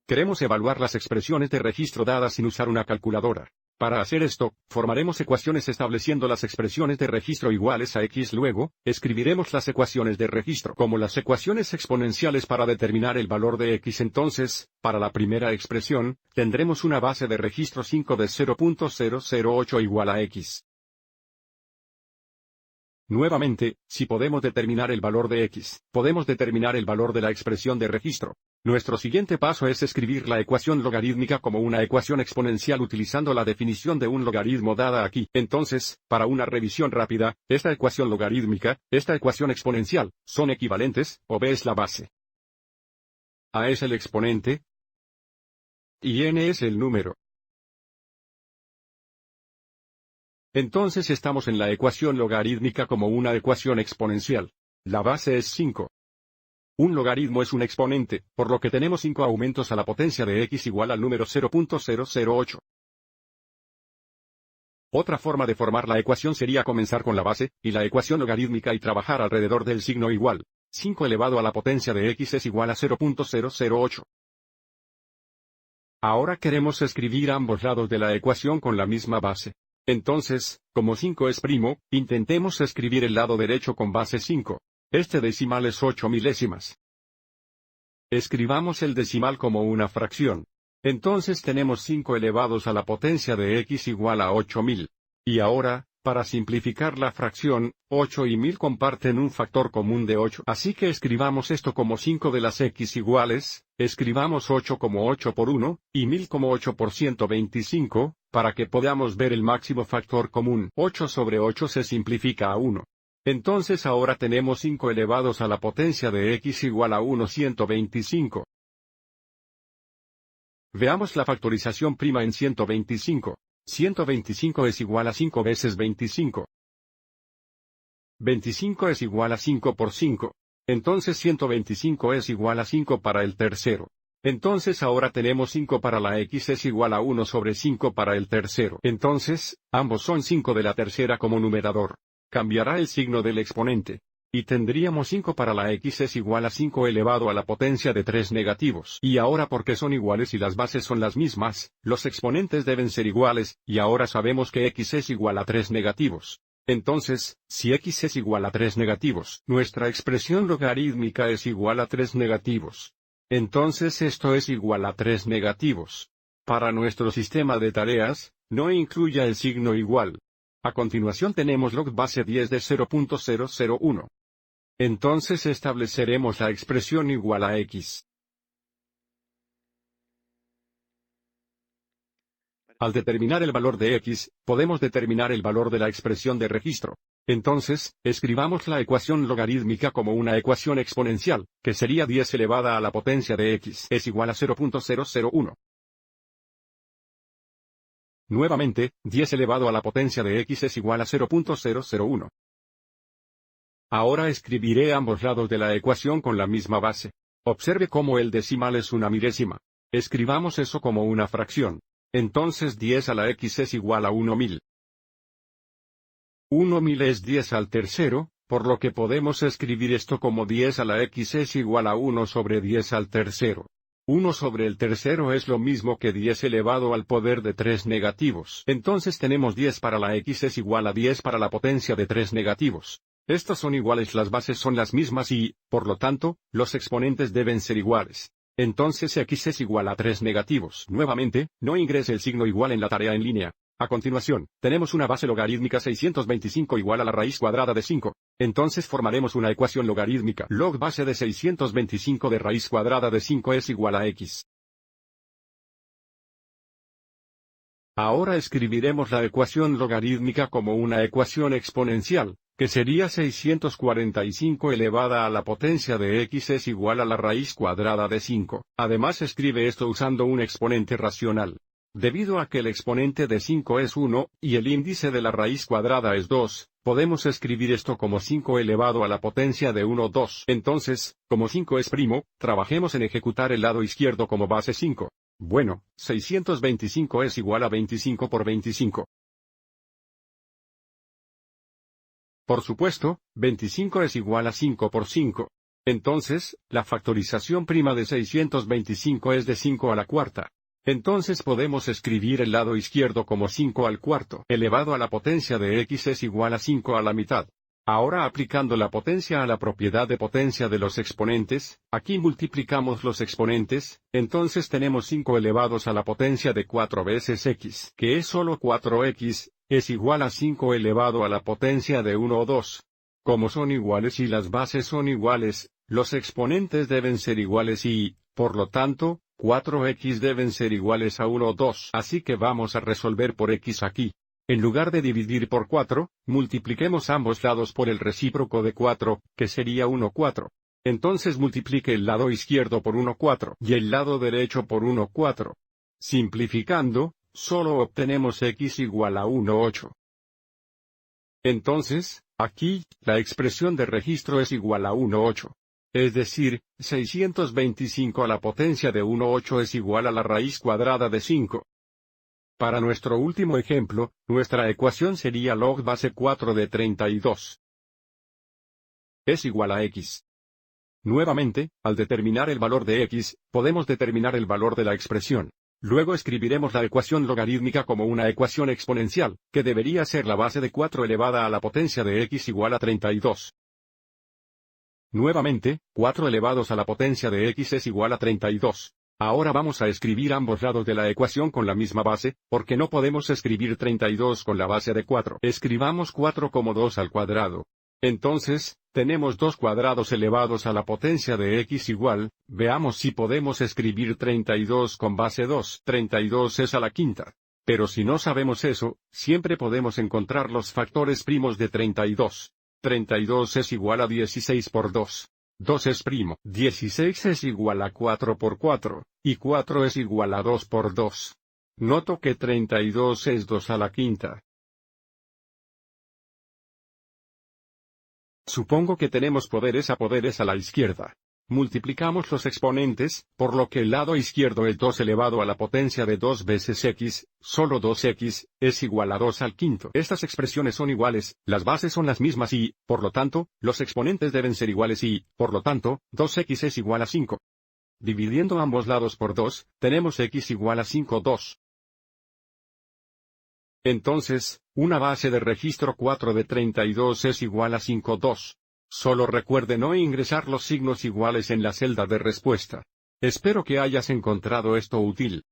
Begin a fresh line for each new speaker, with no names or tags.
Queremos evaluar las expresiones de registro dadas sin usar una calculadora. Para hacer esto, formaremos ecuaciones estableciendo las expresiones de registro iguales a x. Luego, escribiremos las ecuaciones de registro como las ecuaciones exponenciales para determinar el valor de x. Entonces, para la primera expresión, tendremos una base de registro 5 de 0.008 igual a x. Nuevamente, si podemos determinar el valor de x, podemos determinar el valor de la expresión de registro. Nuestro siguiente paso es escribir la ecuación logarítmica como una ecuación exponencial utilizando la definición de un logaritmo dada aquí. Entonces, para una revisión rápida, esta ecuación logarítmica, esta ecuación exponencial, son equivalentes, o b es la base. A es el exponente, y n es el número. Entonces estamos en la ecuación logarítmica como una ecuación exponencial. La base es 5. Un logaritmo es un exponente, por lo que tenemos 5 aumentos a la potencia de x igual al número 0.008. Otra forma de formar la ecuación sería comenzar con la base, y la ecuación logarítmica y trabajar alrededor del signo igual. 5 elevado a la potencia de x es igual a 0.008. Ahora queremos escribir ambos lados de la ecuación con la misma base. Entonces, como 5 es primo, intentemos escribir el lado derecho con base 5. Este decimal es 8 milésimas. Escribamos el decimal como una fracción. Entonces tenemos 5 elevados a la potencia de x igual a 8000. Y ahora, para simplificar la fracción, 8 y 1000 comparten un factor común de 8. Así que escribamos esto como 5 de las x iguales, escribamos 8 como 8 por 1, y 1000 como 8 por 125, para que podamos ver el máximo factor común. 8 sobre 8 se simplifica a 1. Entonces ahora tenemos 5 elevados a la potencia de x igual a 125. Veamos la factorización prima en 125. 125 es igual a 5 veces 25. 25 es igual a 5 por 5. Entonces 125 es igual a 5 para el tercero. Entonces ahora tenemos 5 para la x es igual a 1 sobre 5 para el tercero. Entonces, ambos son 5 de la tercera como numerador. Cambiará el signo del exponente. Y tendríamos 5 para la x es igual a 5 elevado a la potencia de 3 negativos. Y ahora porque son iguales y las bases son las mismas, los exponentes deben ser iguales, y ahora sabemos que x es igual a 3 negativos. Entonces, si x es igual a 3 negativos, nuestra expresión logarítmica es igual a 3 negativos. Entonces esto es igual a 3 negativos. Para nuestro sistema de tareas, no incluya el signo igual. A continuación tenemos log base 10 de 0.001. Entonces estableceremos la expresión igual a x. Al determinar el valor de x, podemos determinar el valor de la expresión de registro. Entonces, escribamos la ecuación logarítmica como una ecuación exponencial, que sería 10 elevada a la potencia de x es igual a 0.001. Nuevamente, 10 elevado a la potencia de x es igual a 0.001. Ahora escribiré ambos lados de la ecuación con la misma base. Observe cómo el decimal es una milésima. Escribamos eso como una fracción. Entonces 10 a la x es igual a 1000. 1000 es 10 al tercero, por lo que podemos escribir esto como 10 a la x es igual a 1 sobre 10 al tercero. 1 sobre el tercero es lo mismo que 10 elevado al poder de 3 negativos. Entonces tenemos 10 para la x es igual a 10 para la potencia de 3 negativos. Estos son iguales, las bases son las mismas y, por lo tanto, los exponentes deben ser iguales. Entonces x es igual a 3 negativos. Nuevamente, no ingrese el signo igual en la tarea en línea. A continuación, tenemos una base logarítmica 625 igual a la raíz cuadrada de 5. Entonces formaremos una ecuación logarítmica. Log base de 625 de raíz cuadrada de 5 es igual a x. Ahora escribiremos la ecuación logarítmica como una ecuación exponencial, que sería 645 elevada a la potencia de x es igual a la raíz cuadrada de 5. Además escribe esto usando un exponente racional. Debido a que el exponente de 5 es 1, y el índice de la raíz cuadrada es 2, podemos escribir esto como 5 elevado a la potencia de 1, 2. Entonces, como 5 es primo, trabajemos en ejecutar el lado izquierdo como base 5. Bueno, 625 es igual a 25 por 25. Por supuesto, 25 es igual a 5 por 5. Entonces, la factorización prima de 625 es de 5 a la cuarta. Entonces podemos escribir el lado izquierdo como 5 al cuarto elevado a la potencia de x es igual a 5 a la mitad. Ahora aplicando la potencia a la propiedad de potencia de los exponentes, aquí multiplicamos los exponentes, entonces tenemos 5 elevados a la potencia de 4 veces x, que es solo 4x, es igual a 5 elevado a la potencia de 1 o 2. Como son iguales y las bases son iguales, los exponentes deben ser iguales y, por lo tanto, 4x deben ser iguales a 1 o 2. Así que vamos a resolver por x aquí. En lugar de dividir por 4, multipliquemos ambos lados por el recíproco de 4, que sería 1 4. Entonces multiplique el lado izquierdo por 1 4 y el lado derecho por 1 4. Simplificando, solo obtenemos x igual a 1 8. Entonces, aquí, la expresión de registro es igual a 1 8. Es decir, 625 a la potencia de 1 8 es igual a la raíz cuadrada de 5. Para nuestro último ejemplo, nuestra ecuación sería log base 4 de 32. Es igual a x. Nuevamente, al determinar el valor de x, podemos determinar el valor de la expresión. Luego escribiremos la ecuación logarítmica como una ecuación exponencial, que debería ser la base de 4 elevada a la potencia de x igual a 32. Nuevamente, 4 elevados a la potencia de x es igual a 32. Ahora vamos a escribir ambos lados de la ecuación con la misma base, porque no podemos escribir 32 con la base de 4. Escribamos 4 como 2 al cuadrado. Entonces, tenemos 2 cuadrados elevados a la potencia de x igual, veamos si podemos escribir 32 con base 2. 32 es a la quinta. Pero si no sabemos eso, siempre podemos encontrar los factores primos de 32. 32 es igual a 16 por 2. 2 es primo. 16 es igual a 4 por 4, y 4 es igual a 2 por 2. Noto que 32 es 2 a la quinta. Supongo que tenemos poderes a la izquierda. Multiplicamos los exponentes, por lo que el lado izquierdo es 2 elevado a la potencia de 2 veces x, solo 2x, es igual a 2 al quinto. Estas expresiones son iguales, las bases son las mismas y, por lo tanto, los exponentes deben ser iguales y, por lo tanto, 2x es igual a 5. Dividiendo ambos lados por 2, tenemos x igual a 5 2. Entonces, una base de registro 4 de 32 es igual a 5 2. Solo recuerde no ingresar los signos iguales en la celda de respuesta. Espero que hayas encontrado esto útil.